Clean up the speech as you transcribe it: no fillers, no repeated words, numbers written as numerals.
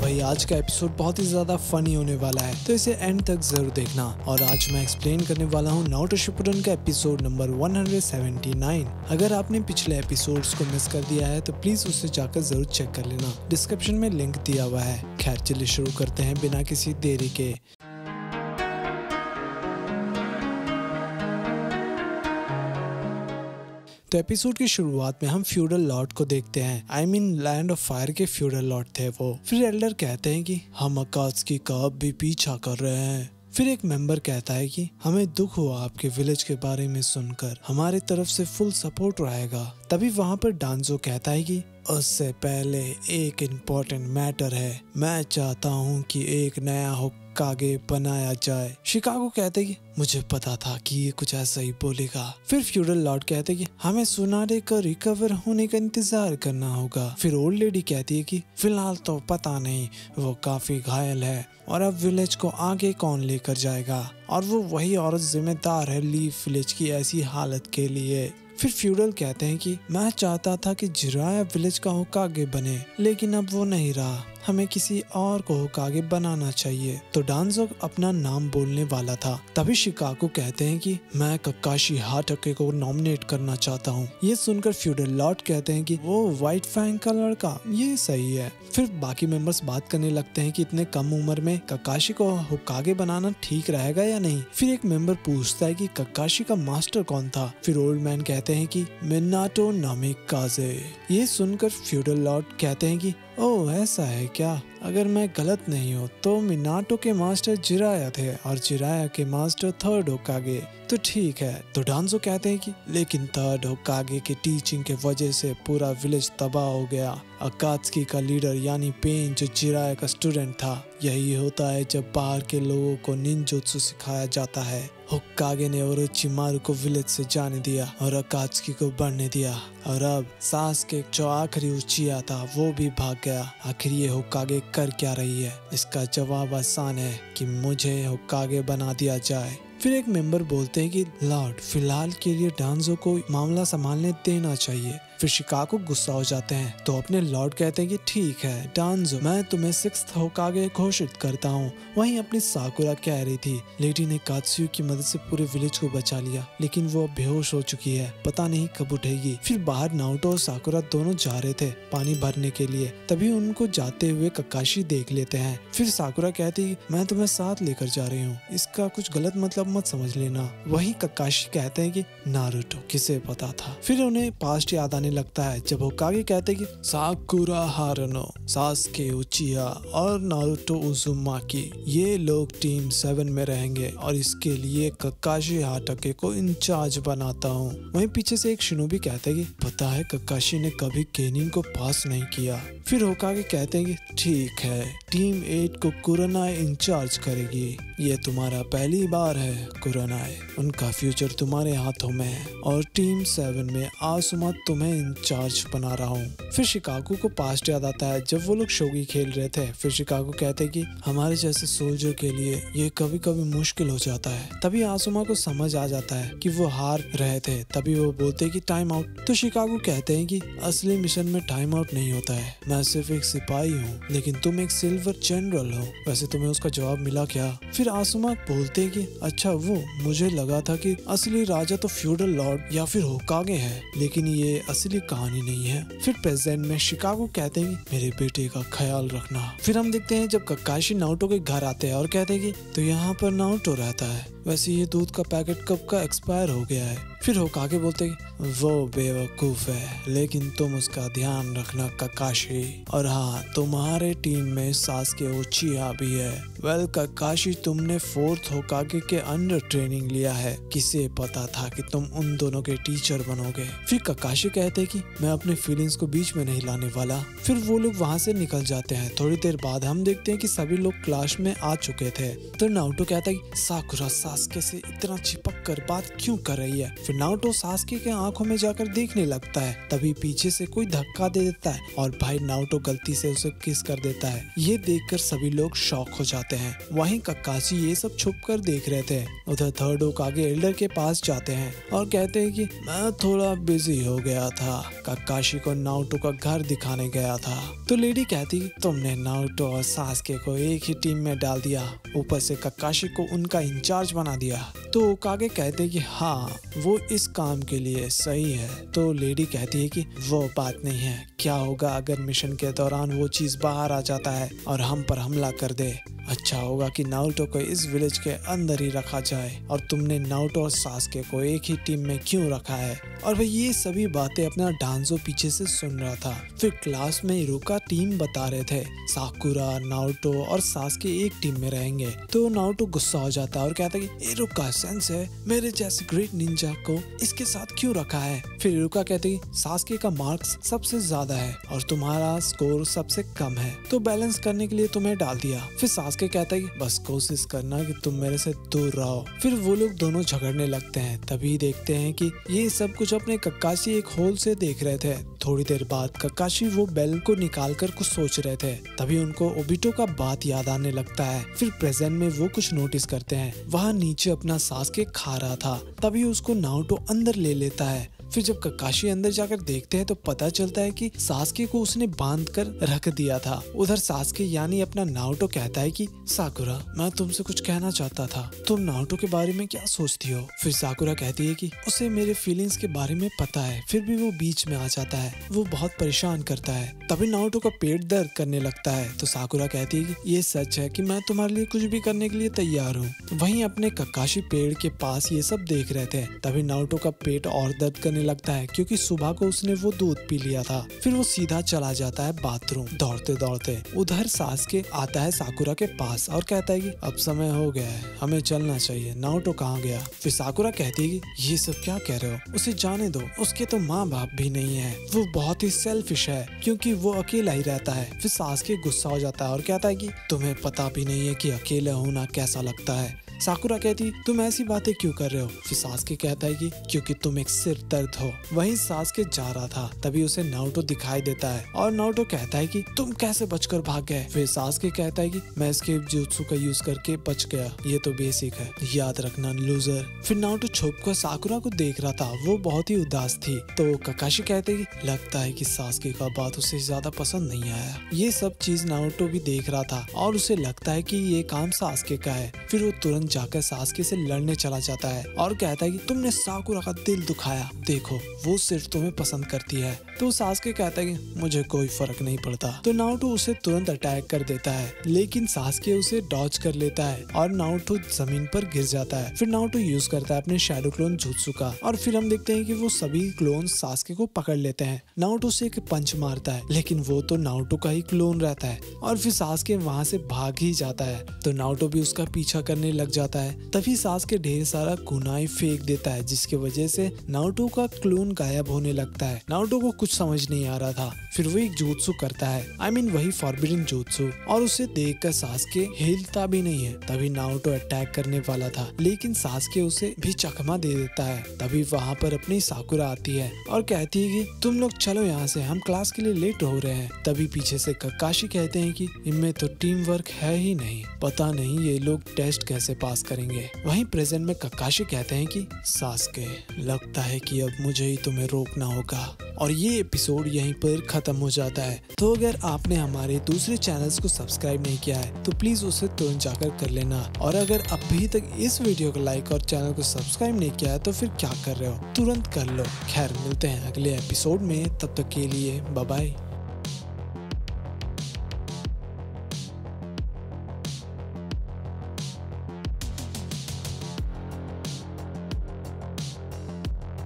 भाई आज का एपिसोड बहुत ही ज्यादा फनी होने वाला है, तो इसे एंड तक जरूर देखना। और आज मैं एक्सप्लेन करने वाला हूँ नारुतो शिपुडेन का एपिसोड नंबर 179। अगर आपने पिछले एपिसोड्स को मिस कर दिया है तो प्लीज उसे जाकर जरूर चेक कर लेना, डिस्क्रिप्शन में लिंक दिया हुआ है। खैर चलिए शुरू करते हैं बिना किसी देरी के। तो एपिसोड की शुरुआत में हम फ्यूडल लॉर्ड को देखते हैं। I mean land of fire के फ्यूडल लॉर्ड थे वो। फिर एल्डर कहते हैं कि हम अकात्सुकी का अब भी पीछा कर रहे हैं। फिर एक मेंबर कहता है कि हमें दुख हुआ आपके विलेज के बारे में सुनकर, हमारी तरफ से फुल सपोर्ट रहेगा। तभी वहाँ पर डांजो कहता है कि उससे पहले एक इम्पोर्टेंट मैटर है, मैं चाहता हूँ कि एक नया होकागे बनाया जाए। शिकागो कहते कि मुझे पता था कि ये कुछ ऐसा ही बोलेगा। फिर फ्यूडल लॉर्ड कहते कि हमें सुनारे का रिकवर होने का इंतजार करना होगा। फिर ओल्ड लेडी कहती है कि फिलहाल तो पता नहीं, वो काफी घायल है और अब विलेज को आगे कौन लेकर जाएगा, और वो वही औरत जिम्मेदार है लीफ विलेज की ऐसी हालत के लिए। फिर फ्यूडल कहते हैं कि मैं चाहता था कि जिराया विलेज का होकागे बने, लेकिन अब वो नहीं रहा, हमें किसी और को होकागे बनाना चाहिए। तो डांजो अपना नाम बोलने वाला था। तभी शिकागो कहते हैं कि मैं ककाशी हाटाके को नॉमिनेट करना चाहता हूँ। ये सुनकर फ्यूडल लॉर्ड कहते हैं कि वो व्हाइट फैंग का लड़का, ये सही है। फिर बाकी मेंबर्स बात करने लगते हैं कि इतने कम उम्र में ककाशी को होकागे बनाना ठीक रहेगा या नहीं। फिर एक मेंबर पूछता है कि ककाशी का मास्टर कौन था। फिर ओल्ड मैन कहते हैं कि मिनाटो नामिकाजे। ये सुनकर फ्यूडल लॉर्ड कहते हैं कि ओह ऐसा है क्या, अगर मैं गलत नहीं हूँ तो मिनाटो के मास्टर जिराया थे और जिराया के मास्टर थर्ड होकागे, तो ठीक है। तो डांजो कहते हैं कि लेकिन थर्ड होकागे के टीचिंग के वजह से पूरा विलेज तबाह हो गया। अकात्सुकी का लीडर यानी पेन जो जिराया का स्टूडेंट था, यही होता है जब बाहर के लोगों को निंजुत्सु सिखाया जाता है। होकागे ने ओरोचिमारू को विलेज से जाने दिया और अकात्सुकी को बढ़ने दिया, और अब सासुके जो आखिरी उचिया था वो भी भाग गया। आखिर ये होकागे कर क्या रही है? इसका जवाब आसान है कि मुझे होकागे बना दिया जाए। फिर एक मेंबर बोलते हैं कि लॉर्ड फिलहाल के लिए डांजो को मामला संभालने देना चाहिए। फिर शिकागो गुस्सा हो जाते हैं तो अपने लॉर्ड कहते हैं कि ठीक है डांजो, मैं तुम्हें सिक्स्थ होकागे घोषित करता हूँ। वहीं अपनी साकुरा कह रही थी लेडी ने कात्सुयो की मदद से पूरे विलेज को बचा लिया, लेकिन वो अब बेहोश हो चुकी है, पता नहीं कब उठेगी। फिर बाहर नारुतो और साकुरा दोनों जा रहे थे पानी भरने के लिए, तभी उनको जाते हुए ककाशी देख लेते हैं। फिर साकुरा कहती मैं तुम्हें साथ लेकर जा रही हूँ, इसका कुछ गलत मतलब मत समझ लेना। वहीं ककाशी कहते हैं कि नारुतो किसे पता था। फिर उन्हें पास्ट याद आने लगता है जब होकागे कहते हैं कि साकुरा हारानो, सासुके उचिया और नारुतो उजुमाकी ये लोग टीम 7 में रहेंगे और इसके लिए ककाशी हाटाके को इंचार्ज बनाता हूँ। वहीं पीछे से एक शिनोबी कहते हैं कि पता है ककाशी ने कभी केनिन को पास नहीं किया। फिर होकागे कहते हैं कि ठीक है टीम 8 को कुरानाए इंचार्ज करेगी, ये तुम्हारा पहली बार है कुरानाए, उनका फ्यूचर तुम्हारे हाथों में है और टीम 7 में आसुमा तुम्हें इंचार्ज बना रहा हूँ। फिर शिकागो को पास्ट याद आता है जब वो लोग शोगी खेल रहे थे। फिर शिकागो कहते हैं कि हमारे जैसे सोल्जर के लिए ये कभी कभी मुश्किल हो जाता है। तभी आसुमा को समझ आ जाता है कि वो हार रहे थे, तभी वो बोलते हैं कि टाइम आउट। तो शिकागो कहते हैं कि असली मिशन में टाइम आउट नहीं होता है, मैं सिर्फ एक सिपाही हूँ, लेकिन तुम एक सिल्वर जनरल हो, वैसे तुम्हें उसका जवाब मिला क्या? फिर आसुमा बोलते हैं कि अच्छा वो, मुझे लगा था कि असली राजा तो फ्यूडल लॉर्ड या फिर होकागे है, लेकिन ये असली कहानी नहीं है। फिर प्रेजेंट में शिकागो कहते हैं कि मेरे बेटे का ख्याल रखना। फिर हम देखते हैं जब ककाशी नारुतो के घर आते हैं और कहते हैं कि तो यहाँ पर नारुतो रहता है, वैसे ये दूध का पैकेट कब का एक्सपायर हो गया है। फिर होकागे बोलते हैं वो बेवकूफ है, लेकिन तुम उसका ध्यान रखना ककाशी, और हाँ तुम्हारे टीम में सासुके उचिया भी है। वेल ककाशी तुमने 4th होकागे के अंडर ट्रेनिंग लिया है, किसे पता था कि तुम उन दोनों के टीचर बनोगे। फिर ककाशी कहते हैं कि मैं अपने फीलिंग्स को बीच में नहीं लाने वाला। फिर वो लोग वहाँ से निकल जाते हैं। थोड़ी देर बाद हम देखते हैं कि सभी लोग क्लास में आ चुके थे। तो नारुतो कहता है कि साकुरा सास्के से इतना चिपक कर बात क्यों कर रही है। फिर नारुतो सास्के के आंखों में जाकर देखने लगता है, तभी पीछे से कोई धक्का दे देता है और भाई नारुतो गलती से उसे किस कर देता है। ये देखकर सभी लोग शॉक हो जाते हैं। वहीं ककाशी ये सब छुप कर देख रहे थे। उधर थर्ड होकागे एल्डर के पास जाते हैं और कहते हैं कि मैं थोड़ा बिजी हो गया था, ककाशी को नारुतो का घर दिखाने गया था। तो लेडी कहती तुमने नारुतो और सास्के को एक ही टीम में डाल दिया, ऊपर से ककाशी को उनका इंचार्ज बना दिया। तो होकागे कहते कि हाँ वो इस काम के लिए सही है। तो लेडी कहती है कि वो बात नहीं है, क्या होगा अगर मिशन के दौरान वो चीज बाहर आ जाता है और हम पर हमला कर दे। अच्छा होगा कि नारुतो को इस विलेज के अंदर ही रखा जाए और तुमने नारुतो और सास्के को एक ही टीम में क्यों रखा है। और भाई ये सभी बातें अपना डांजो पीछे से सुन रहा था। फिर क्लास में इरुका टीम बता रहे थे, साकुरा, नारुतो और सास्के एक टीम में रहेंगे। तो नारुतो गुस्सा हो जाता है और कहता है कि इरुका सेंस है, मेरे जैसे ग्रेट निंजा को इसके साथ क्यों रखा है। फिर इरुका कहती है सास्के का मार्क्स सबसे ज्यादा है और तुम्हारा स्कोर सबसे कम है, तो बैलेंस करने के लिए तुम्हें डाल दिया। फिर सास्के कहता है कि बस कोशिश करना कि तुम मेरे से दूर रहो। फिर वो लोग दोनों झगड़ने लगते हैं। तभी देखते हैं कि ये सब कुछ अपने ककाशी एक होल से देख रहे थे। थोड़ी देर बाद ककाशी वो बेल को निकालकर कुछ सोच रहे थे। तभी उनको ओबिटो का बात याद आने लगता है। फिर प्रेजेंट में वो कुछ नोटिस करते हैं, वहाँ नीचे अपना सास्के खा रहा था। तभी उसको नारुतो अंदर ले लेता है। फिर जब ककाशी अंदर जाकर देखते हैं तो पता चलता है कि सास्के को उसने बांध कर रख दिया था। उधर सास्के यानी अपना नारुतो कहता है कि साकुरा मैं तुमसे कुछ कहना चाहता था, तुम नारुतो के बारे में क्या सोचती हो। फिर साकुरा कहती है कि उसे मेरे फीलिंग्स के बारे में पता है, फिर भी वो बीच में आ जाता है, वो बहुत परेशान करता है। तभी नारुतो का पेट दर्द करने लगता है। तो साकुरा कहती है कि ये सच है कि मैं तुम्हारे लिए कुछ भी करने के लिए तैयार हूँ। वहीं अपने ककाशी पेड़ के पास ये सब देख रहे थे। तभी नारुतो का पेट और दर्द लगता है क्योंकि सुबह को उसने वो दूध पी लिया था। फिर वो सीधा चला जाता है बाथरूम दौड़ते दौड़ते। उधर सास्के आता है साकुरा के पास और कहता है कि अब समय हो गया है, हमें चलना चाहिए। नारुतो कहाँ गया। फिर साकुरा कहती है कि ये सब क्या कह रहे हो, उसे जाने दो, उसके तो माँ बाप भी नहीं है, वो बहुत ही सेल्फिश है क्योंकि वो अकेला ही रहता है। फिर सास्के गुस्सा हो जाता है और कहता है कि तुम्हें पता भी नहीं है कि अकेला होना कैसा लगता है। साकुरा कहती तुम ऐसी बातें क्यों कर रहे हो। फिर सास्के कहता है कि क्योंकि तुम एक सिर दर्द हो। वहीं सास्के जा रहा था, तभी उसे नारुतो दिखाई देता है और नारुतो कहता है कि तुम कैसे बचकर भाग गए। फिर सास्के कहता है कि मैं एस्केप जुत्सु का यूज करके बच गया, ये तो बेसिक है, याद रखना लूजर। फिर नारुतो छुपकर साकुरा को देख रहा था, वो बहुत ही उदास थी। तो ककाशी कहते कि लगता है कि सास्के का बात उसे ज्यादा पसंद नहीं आया। ये सब चीज नारुतो भी देख रहा था और उसे लगता है कि ये काम सास्के का है। फिर वो तुरंत जाकर सास्के से लड़ने चला जाता है और कहता है कि तुमने साकुरा का दिल दुखाया, देखो वो सिर्फ तुम्हें पसंद करती है। तो सास्के कहता है कि मुझे कोई फर्क नहीं पड़ता। तो नारुतो उसे तुरंत अटैक कर देता है, लेकिन सास्के उसे डॉज कर लेता है और नारुतो जमीन पर गिर जाता है। फिर नारुतो यूज करता है अपने शैडो क्लोन जुत्सु का और फिर हम देखते हैं कि वो सभी क्लोन सास्के को पकड़ लेते हैं। नारुतो से एक पंच मारता है, लेकिन वो तो नारुतो का ही क्लोन रहता है और फिर सास्के वहाँ से भाग ही जाता है। तो नारुतो भी उसका पीछा करने लग जाता है। तभी सास्के ढेर सारा कुनाई फेंक देता है, जिसकी वजह से नारुतो का क्लोन गायब होने लगता है। नारुतो को कुछ समझ नहीं आ रहा था। फिर वो एक जुत्सु करता है, वही फॉरबिडन जुत्सु, और उसे देखकर सास्के हिलता भी नहीं है। तभी नारुतो अटैक करने वाला था, लेकिन सास्के उसे भी चकमा दे देता है। तभी वहाँ पर अपनी साकुरा आती है और कहती है कि तुम लोग चलो यहाँ से, हम क्लास के लिए लेट हो रहे हैं। तभी पीछे से ककाशी कहते हैं कि इनमें तो टीम वर्क है ही नहीं, पता नहीं ये लोग टेस्ट कैसे पास करेंगे। वहीं प्रेजेंट में ककाशी कहते हैं कि सास्के लगता है कि अब मुझे ही तुम्हें रोकना होगा। और ये एपिसोड यहीं पर खत्म हो जाता है। तो अगर आपने हमारे दूसरे चैनल्स को सब्सक्राइब नहीं किया है तो प्लीज उसे तुरंत जाकर कर लेना। और अगर अभी तक इस वीडियो को लाइक और चैनल को सब्सक्राइब नहीं किया है तो फिर क्या कर रहे हो, तुरंत कर लो। खैर मिलते हैं अगले एपिसोड में, तब तक के लिए बाय बाय।